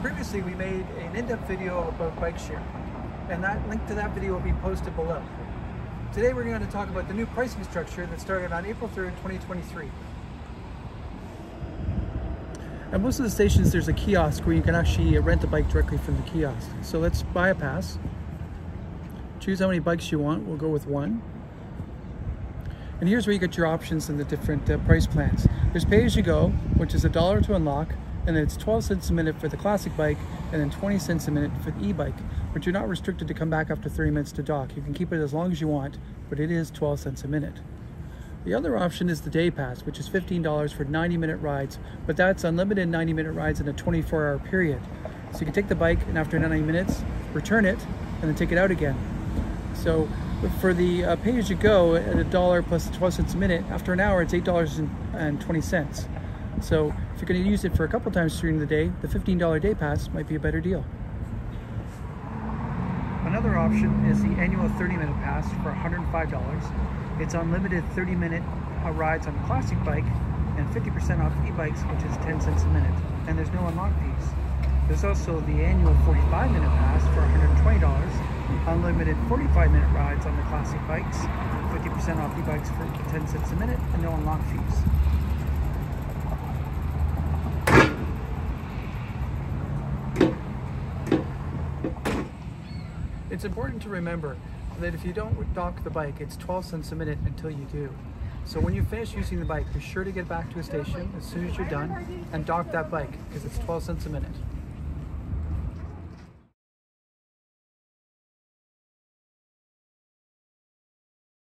Previously, we made an in-depth video about bike share, and that link to that video will be posted below. Today, we're going to talk about the new pricing structure that started on April 3rd, 2023. At most of the stations, there's a kiosk where you can actually rent a bike directly from the kiosk. So let's buy a pass. Choose how many bikes you want. We'll go with one. And here's where you get your options in the different price plans. There's pay-as-you-go, which is $1 to unlock, and then it's 12 cents a minute for the classic bike, and then 20 cents a minute for the e-bike. But you're not restricted to come back after 30 minutes to dock. You can keep it as long as you want, but it is 12 cents a minute. The other option is the day pass, which is $15 for 90-minute rides, but that's unlimited 90-minute rides in a 24-hour period. So you can take the bike and after 90 minutes, return it, and then take it out again. So for the pay-as-you-go at $1 plus 12 cents a minute, after an hour it's $8.20. So if you're going to use it for a couple times during the day, the $15 day pass might be a better deal. Another option is the annual 30-minute pass for $105. It's unlimited 30-minute rides on the classic bike and 50% off e-bikes, which is 10 cents a minute. And there's no unlock fees. There's also the annual 45-minute pass for $120. Unlimited 45-minute rides on the classic bikes, 50% off e-bikes for 10 cents a minute, and no unlock fees. It's important to remember that if you don't dock the bike, it's 12 cents a minute until you do. So when you finish using the bike, be sure to get back to a station as soon as you're done and dock that bike, because it's 12 cents a minute.